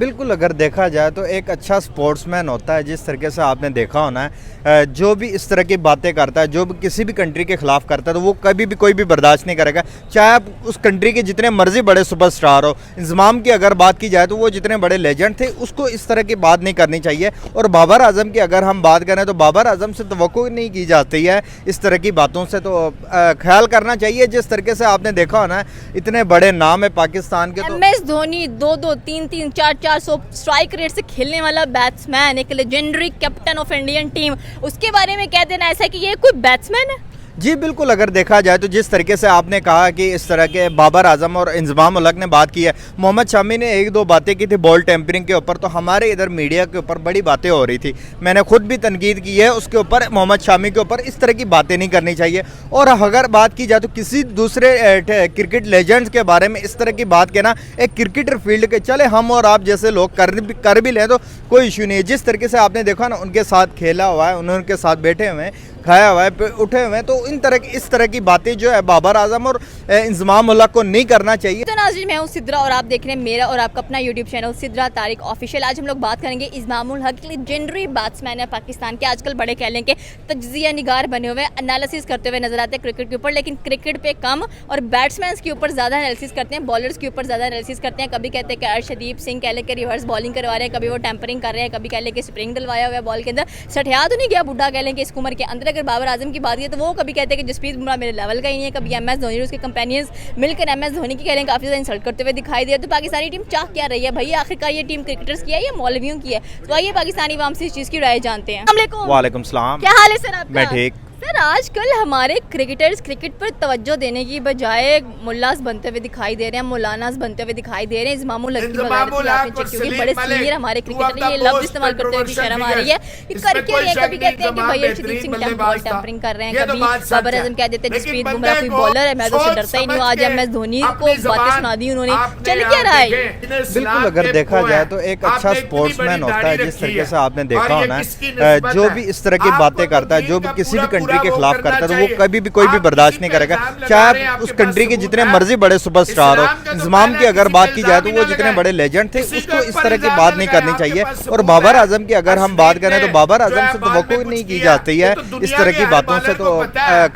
बिल्कुल, अगर देखा जाए तो एक अच्छा स्पोर्ट्समैन होता है जिस तरीके से आपने देखा होना है, जो भी इस तरह की बातें करता है, जो भी किसी भी कंट्री के खिलाफ करता है तो वो कभी भी कोई भी बर्दाश्त नहीं करेगा, चाहे आप उस कंट्री के जितने मर्जी बड़े सुपरस्टार हो। इंजमाम की अगर बात की जाए तो वो जितने बड़े लेजेंड थे उसको इस तरह की बात नहीं करनी चाहिए। और बाबर आजम की अगर हम बात करें तो बाबर आजम से तवक्को नहीं की जाती है इस तरह की बातों से, तो ख्याल करना चाहिए। जिस तरीके से आपने देखा होना है इतने बड़े नाम है पाकिस्तान के, तो MS धोनी 2-2 3-3 4-4 स्ट्राइक रेट से खेलने वाला बैट्समैन, एक legendary captain of Indian team, उसके बारे में कह देना ऐसा कि ये कोई बैट्समैन है। जी बिल्कुल, अगर देखा जाए तो जिस तरीके से आपने कहा कि इस तरह के बाबर आजम और इंजमाम उल हक ने बात की है, मोहम्मद शामी ने एक दो बातें की थी बॉल टेम्परिंग के ऊपर, तो हमारे इधर मीडिया के ऊपर बड़ी बातें हो रही थी। मैंने खुद भी तनकीद की है उसके ऊपर, मोहम्मद शामी के ऊपर इस तरह की बातें नहीं करनी चाहिए। और अगर बात की जाए तो किसी दूसरे क्रिकेट लेजेंड्स के बारे में इस तरह की बात कहना, एक क्रिकेटर फील्ड के चले हम और आप जैसे लोग कर भी लें तो कोई इशू नहीं है। जिस तरीके से आपने देखा ना उनके साथ खेला हुआ है, उन्होंने उनके साथ बैठे हुए हैं, खाया हुआ है, उठे हुए हैं, तो इस तरह की बातें जो है बाबर आजम और इंजमाम उल हक को नहीं करना चाहिए। तो नाज़रीन, मैं हूं सिद्रा और आप देख रहे हैं मेरा और आपका अपना YouTube channel Sidra Tariq official. आज हम लोग बात करेंगे इंजमाम उल हक, लेजेंडरी बैट्समैन है पाकिस्तान के, आजकल बड़े कह लें कि तज्जिया निगार बने हुए, एनालिसिस करते हुए नजर आते हैं क्रिकेट के ऊपर, लेकिन क्रिकेट पे कम और बैट्समैन के ऊपर ज़्यादा एनालिसिस करते हैं, बॉलर्स के ऊपर ज़्यादा एनालिसिस करते हैं। कभी कहते हैं कि अर्शदीप सिंह कह लें कि रिवर्स बॉलिंग करवा रहे हैं, कभी वो टेम्परिंग कर रहे हैं, कभी कह लें कि स्प्रिंग डलवाया हुआ है बॉल के अंदर, सठिया तो नहीं गया बुढ़ा कह लें कि इस उम्र के अंदर। अगर बाबर आजम की बात है तो वो कभी कहते हैं कि जसप्रीत बुमराह मेरे लेवल का ही नहीं है, कभी MS धोनी और उसके कंपेनियंस मिलकर MS धोनी की कह रहे हैं काफ़ी ज़्यादा इंसल्ट करते हुए दिखाई दे। तो पाकिस्तानी टीम चाह क्या रही है भैया, आखिरकार ये टीम क्रिकेटर्स की है या मौलवियों की है? तो आइए पाकिस्तानी अवाम से इस चीज़ की राय जानते हैं। वालेकुम सलाम, क्या हाल है सर आपका? मैं ठीक। सर, आजकल हमारे क्रिकेटर्स क्रिकेट पर तवज्जो देने की बजाय मुल्लास बनते हुए दिखाई दे रहे हैं, मौलानास बनते हुए दिखाई दे रहे हैं। इंजमाम उल हक की आपने चेक क्योंकि बड़े सीनियर हमारे क्रिकेटर ये लफ्ज इस्तेमाल करते हुए भी शर्म आ रही है कि कर क्या रहे हैं। कभी कहते हैं कि भाई अर्शदीप सिंह बॉल टेम्परिंग कर रहे हैं, कभी बाबर आजम कह देते हैं जसप्रीत बुमराह कोई बॉलर है, मैं तो उससे डरता ही नहीं हूँ। आज MS धोनी को बातें सुना दी उन्होंने, चल क्या रहा है? बिल्कुल, अगर देखा जाए तो एक अच्छा स्पोर्ट्समैन होता है जिस तरीके से आपने देखा होना है, जो भी इस तरह की बातें करता है, जो भी किसी भी कंट्री के खिलाफ करता है तो वो कभी भी कोई भी बर्दाश्त नहीं करेगा, चाहे आप उस कंट्री के जितने मर्जी बड़े सुपरस्टार हो। इंजमाम की अगर बात की जाए तो वो जितने बड़े लेजेंड थे उसको इस तरह की बात नहीं करनी चाहिए। और बाबर आजम की अगर हम बात करें तो बाबर आजम से तवक्को नहीं की जाती है इस तरह की बातों से, तो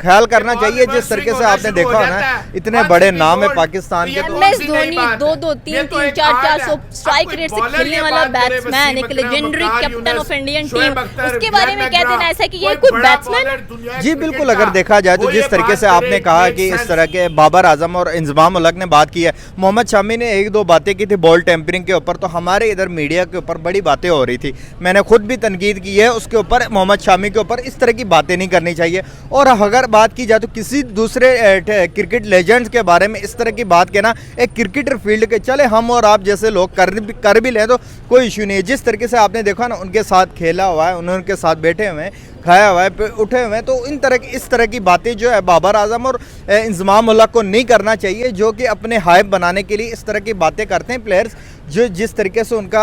ख्याल करना चाहिए। जिस तरीके से आपने देखा होना है इतने बड़े नाम है पाकिस्तान के, तो MS धोनी 2-2 3-3 4-4 स्ट्राइक रेट से खेलने वाला बैट्समैन, एक legendary captain of Indian team, उसके बारे में कह देना ऐसा कि ये कोई बैट्समैन है। जी बिल्कुल, अगर देखा जाए तो जिस तरीके से आपने कहा कि इस तरह के बाबर आजम और इंजमाम उल हक ने बात की है, मोहम्मद शामी ने एक दो बातें की थी बॉल टेम्परिंग के ऊपर, तो हमारे इधर मीडिया के ऊपर बड़ी बातें हो रही थी। मैंने खुद भी तनकीद की है उसके ऊपर, मोहम्मद शामी के ऊपर इस तरह की बातें नहीं करनी चाहिए। और अगर बात की जाए तो किसी दूसरे क्रिकेट लेजेंड्स के बारे में इस तरह की बात कहना, एक क्रिकेटर फील्ड के चले हम और आप जैसे लोग कर भी लें तो कोई इशू नहीं है। जिस तरीके से आपने देखा ना उनके साथ खेला हुआ है, उन्होंने उनके साथ बैठे हुए हैं, खाया हुआ है, उठे हुए हैं, तो इस तरह की बातें जो है बाबर आजम और इंजमाम उल हक को नहीं करना चाहिए, जो कि अपने हाइप बनाने के लिए इस तरह की बातें करते हैं प्लेयर्स, जो जिस तरीके से उनका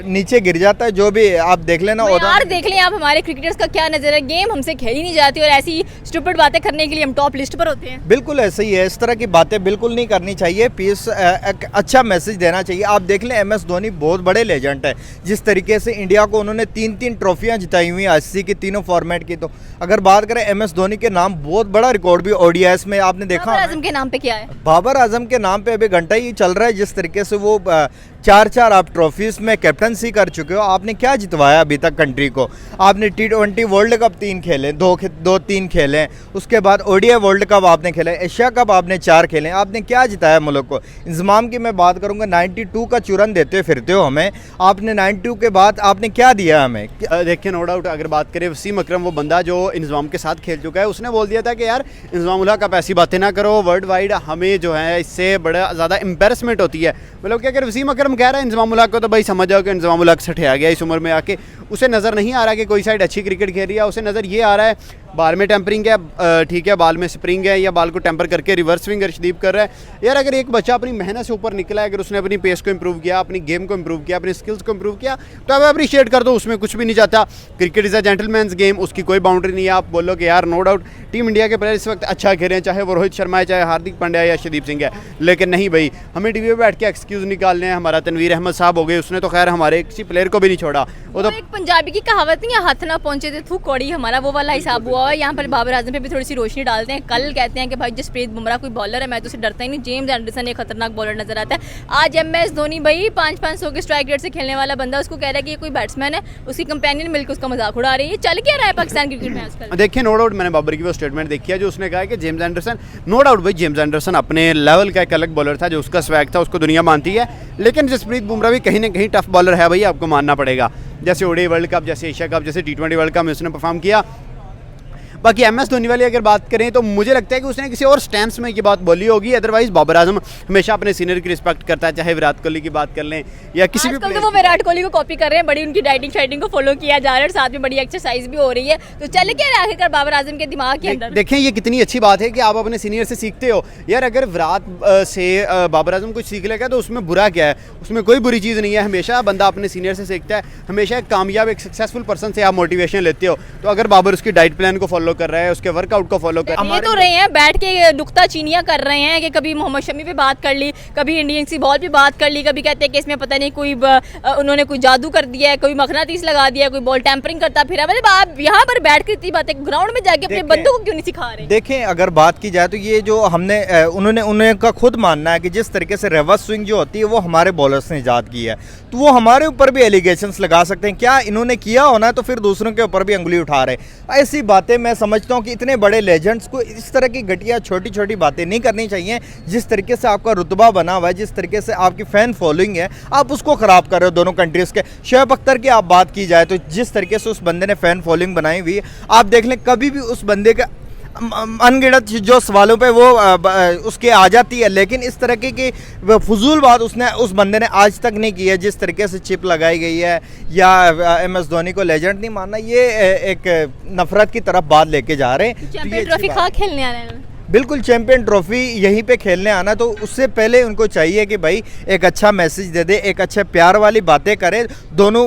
नीचे गिर जाता है। जो भी आप देख लेना यार, देख लें आप हमारे क्रिकेटर्स का क्या नजर है, गेम हमसे खेली नहीं जाती और ऐसी स्टूपिड बातें करने के लिए हम टॉप लिस्ट पर होते हैं। बिल्कुल ऐसे ही है, इस तरह की बातें बिल्कुल नहीं करनी चाहिए। पीस एक अच्छा मैसेज देना चाहिए। आप देख लें MS धोनी बहुत बड़े लेजेंड है, जिस तरीके से इंडिया को उन्होंने 3-3 ट्रॉफियां जिताई हुई ICC की तीनों फॉर्मेट की। तो अगर बात करें MS धोनी के नाम, बहुत बड़ा रिकॉर्ड भी ODIs में आपने देखा। बाबर आजम के नाम पे क्या है? बाबर आजम के नाम पे अभी घंटा ही चल रहा है। जिस तरीके से वो 4 आप ट्रॉफीज में कैप्टनसी कर चुके हो, आपने क्या जितवाया अभी तक कंट्री को? आपने T20 वर्ल्ड कप 3 खेले, 2-3 खेले, उसके बाद ODI वर्ल्ड कप आपने खेले, एशिया कप आपने 4 खेले, आपने क्या जिताया मुल्क को? इंजमाम की मैं बात करूंगा, 92 का चूरन देते फिरते हो हमें, आपने 92 के बाद आपने क्या दिया हमें? देखिए, नो डाउट अगर बात करें वसीम अकरम, वो बंदा जो इंजमाम के साथ खेल चुका है, उसने बोल दिया था कि यार इंजमाम उल हक आप ऐसी बातें ना करो, वर्ल्ड वाइड हमें जो है इससे बड़ा ज़्यादा एम्बेरसमेंट होती है। मतलब कि अगर वसीम अकरम कह रहा है इंजमाम उल हक को, तो भाई समझ जाओ कि इंजमाम उल हक सठिया गया इस उम्र में आके। उसे नज़र नहीं आ रहा कि कोई साइड अच्छी क्रिकेट खेल रही है, उसे नज़र ये आ रहा है बाल में टेम्परिंग है, ठीक है, बाल में स्प्रिंग है, या बाल को टेम्पर करके रिवर्स स्विंग अर्शदीप कर रहा है। यार अगर एक बच्चा अपनी मेहनत से ऊपर निकला है, अगर उसने अपनी पेस को इंप्रूव किया, अपनी गेम को इंप्रूव किया, अपनी स्किल्स को इंप्रूव किया, तो आप अप्रिशिएट कर दो, उसमें कुछ भी नहीं जाता। Cricket is a gentleman's game, उसकी कोई बाउंड्री नहीं है। आप बोलो कि यार नो डाउट टीम इंडिया के प्लेयर इस वक्त अच्छा खेल रहे हैं, चाहे वो रोहित शर्मा है, चाहे हार्दिक पांड्या या अर्शदीप सिंह है, लेकिन नहीं भाई, हमें टीवी पे बैठ के एक्सक्यूज़ निकालने हैं। हमारा तनवीर अहमद साहब हो गए, उसने तो खैर हमारे किसी प्लेयर को भी नहीं छोड़ा। वो तो एक पंजाबी की कहावत नहीं है, हाथ ना पहुंचे थे थू कौड़ी, हमारा वो वाला हिसाब हुआ है। यहाँ पर बाबर आजम पे भी थोड़ी सी रोशनी डालते हैं। कल कहते हैं कि भाई जसप्रीत बुमराह कोई बॉलर है, मैं तो उससे डरता ही नहीं। जेम्स एंडरसन एक खतरनाक बॉलर नजर आता है। आज MS धोनी भाई 500 के स्ट्राइक रेट से खेलने वाला बंदा, उसको कह रहा है कि ये कोई बैट्समैन है, उसकी कंपेनियन मिलकर उसका मजाक उड़ा रही है। चल क्या रहा है पाकिस्तान क्रिकेट में आजकल? देखिए नो डाउट, मैंने बाबर की वो स्टेटमेंट देखी है जो उसने कहा है कि जेम्स एंडरसन, नो डाउट भाई जेम्स एंडरसन अपने लेवल का एक अलग बॉलर था, जो उसका स्वैग था उसको दुनिया मानती है, लेकिन जसप्रीत बुमराह भी कहीं ना कहीं टफ बॉलर है भाई, आपको मानना पड़ेगा। जैसे ODI वर्ल्ड कप, जैसे एशिया कप, जैसे T20 वर्ल्ड कप में उसने परफॉर्म किया। बाकी MS धोनी वाली अगर बात करें तो मुझे लगता है कि उसने किसी और स्टैंस में ये बात बोली होगी, अदरवाइज बाबर आजम हमेशा अपने सीनियर की रिस्पेक्ट करता है, चाहे विराट कोहली की बात कर लें या किसी भी आजकल तो वो विराट कोहली को कॉपी कर रहे हैं, बड़ी उनकी डाइटिंग शाइटिंग को फॉलो किया जा रहा है और साथ में बड़ी एक्सरसाइज भी हो रही है। तो चल क्या रहा है आखिरकार बाबर आजम के दिमाग के अंदर? देखें ये कितनी अच्छी बात है कि आप अपने सीनियर से सीखते हो। यार अगर विराट से बाबर आजम कुछ सीख लेगा तो उसमें बुरा क्या है? उसमें कोई बुरी चीज़ नहीं है। हमेशा बंदा अपने सीनियर से सीखता है, हमेशा एक कामयाब एक सक्सेसफुल पर्सन से आप मोटिवेशन लेते हो। तो अगर बाबर उसकी डाइट प्लान को फॉलो कर रहा है, उसके वर्कआउट को फॉलो कर ये तो रहे हैं बैठ के नुक्ता चीनियां कर रहे हैं कि कभी मोहम्मद शमी पे बात कर ली, कभी इंडियन की बॉल पे बात कर ली, कभी कहते हैं कि इसमें पता नहीं कोई उन्होंने कोई जादू कर दिया है, कोई मखनातीस लगा दिया है, कोई बॉल टेम्परिंग करता फिर। मतलब आप यहाँ पर बैठ कर इतनी बातें ग्राउंड में जाके अपने बंदों को क्यों नहीं सिखा रहे? देखें अगर बात की जाए तो ये जो हमने उन्होंने का खुद मानना है कि जिस तरीके से रिवर्स स्विंग जो होती है वो हमारे बॉलर्स ने ईजाद की है, तो वो हमारे ऊपर भी एलिगेशंस लगा सकते हैं। क्या इन्होंने किया होना तो फिर दूसरों के ऊपर भी अंगुली उठा रहे। ऐसी बातें मैं समझता हूँ कि इतने बड़े लेजेंड्स को इस तरह की घटिया छोटी छोटी बातें नहीं करनी चाहिए। जिस तरीके से आपका रुतबा बना हुआ है, जिस तरीके से आपकी फ़ैन फॉलोइंग है, आप उसको ख़राब कर रहे हो दोनों कंट्रीज़ के। शोएब अख्तर की आप बात की जाए तो जिस तरीके से उस बंदे ने फ़ैन फॉलोइंग बनाई हुई है, आप देख लें कभी भी उस बंदे का अनगिनत जो सवालों पे वो उसके आ जाती है, लेकिन इस तरह की फजूल बात उस बंदे ने आज तक नहीं की है। जिस तरीके से चिप लगाई गई है या MS धोनी को लेजेंड नहीं मानना, ये एक नफरत की तरफ बात लेके जा रहे हैं। चैंपियन ट्रॉफी कहाँ खेलने आ रहे हैं? बिल्कुल चैंपियन ट्रॉफी यहीं पे खेलने आना, तो उससे पहले उनको चाहिए कि भाई एक अच्छा मैसेज दे दे, एक अच्छे प्यार वाली बातें करें, दोनों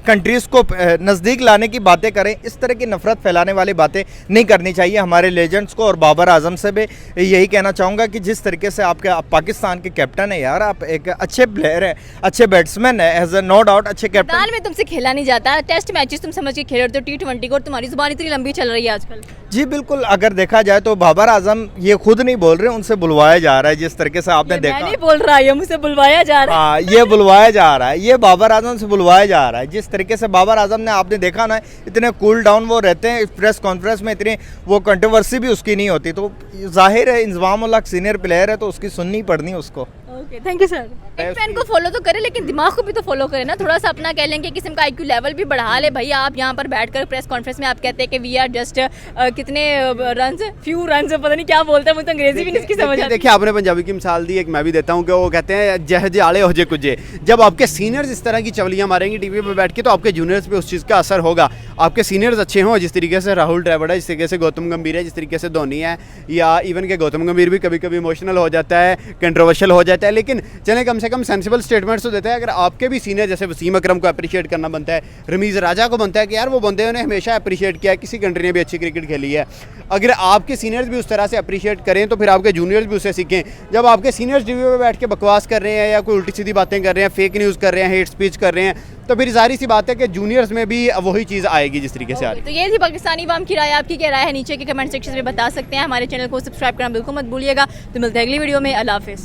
कंट्रीज़ को नज़दीक लाने की बातें करें। इस तरह की नफरत फैलाने वाली बातें नहीं करनी चाहिए हमारे लेजेंड्स को। और बाबर आजम से भी यही कहना चाहूँगा कि जिस तरीके से आप पाकिस्तान के कैप्टन है यार, आप एक अच्छे प्लेयर है, अच्छे बैट्समैन है, एज नो डाउट अच्छे कैप्टन। मैदान में तुमसे खेला नहीं जाता, टेस्ट मैचेस तुम समझ के खेल रहे हो, T20 को, और तुम्हारी जुबान इतनी लंबी चल रही है आजकल। जी बिल्कुल, अगर देखा जाए तो बाबर आजम ये खुद नहीं बोल रहे, उनसे बुलवाया जा रहा है। जिस तरीके से आपने देखा, नहीं बोल रहा है, मुझसे बुलवाया जा रहा है। हाँ, ये बुलवाया जा रहा है, ये बाबर आजम से बुलवाया जा रहा है। जिस तरीके से बाबर आजम ने, आपने देखा ना, इतने कूल डाउन वो रहते हैं, प्रेस कॉन्फ्रेंस में इतनी वो कंट्रोवर्सी भी उसकी नहीं होती। तो जाहिर है इंजमाम उल हक सीनियर प्लेयर है, तो उसकी सुननी पड़नी उसको। Okay, thank you sir. एक फैन को फॉलो तो करे, लेकिन दिमाग को भी तो फॉलो करे ना, थोड़ा सा अपना कह लेंगे किस्म का IQ लेवल भी बढ़ा ले। भाई आप यहाँ पर बैठकर प्रेस कॉन्फ्रेंस में आप कहते हैं कि वी आर जस्ट कितने रन, फ्यू रन, पता नहीं क्या बोलते हैं, मुझे अंग्रेजी भी नहीं इसकी समझ आती। देखिए आपने पंजाबी की मिसाल दी, एक मैं भी देता हूँ कि वो कहते हैं जह आले हो जे कुजे। जब आपके सीनियर्स इस तरह की चवलियाँ मारेंगे टीवी पर बैठ के, तो आपके जूनियर्स पे उस चीज़ का असर होगा। आपके सीनियर्स अच्छे हों, जिस तरीके से राहुल द्रविड़ है, जिस तरीके से गौतम गंभीर है, जिस तरीके से धोनी है, या इवन के गौतम गंभीर भी कभी कभी इमोशनल हो जाता है, कंट्रोवर्शियल हो जाता है, लेकिन चले कम से कम सेंसिबल स्टेटमेंट्स तो देता है। अगर आपके भी सीनियर जैसे वसीम अकरम को अप्रिशिएट करना बनता है, रमीज़ राजा को बनता है कि यार वो बंदे ने हमेशा अप्रिशिएट किया है, किसी कंट्री ने भी अच्छी क्रिकेट खेली है। अगर आपके सीनियर्स भी उस तरह से अप्रिशिएट करें तो फिर आपके जूनियर्स भी उससे सीखें। जब आपके सीनियर्स टीवी पे बैठ के बकवास कर रहे हैं या कोई उल्टी सीधी बातें कर रहे हैं, फेक न्यूज़ कर रहे हैं, हेट स्पीच कर रहे हैं, तो फिर जाहिर सी बात है कि जूनियर्स में भी वही चीज़ आएगी जिस तरीके से आ रही है। तो ये थी पाकिस्तानी अवाम की राय। आपकी क्या राय है नीचे के कमेंट सेक्शन में बता सकते हैं। हमारे चैनल को सब्सक्राइब करना बिल्कुल मत भूलिएगा। तो मिलते हैं अगली वीडियो में। अल्लाह हाफिज़।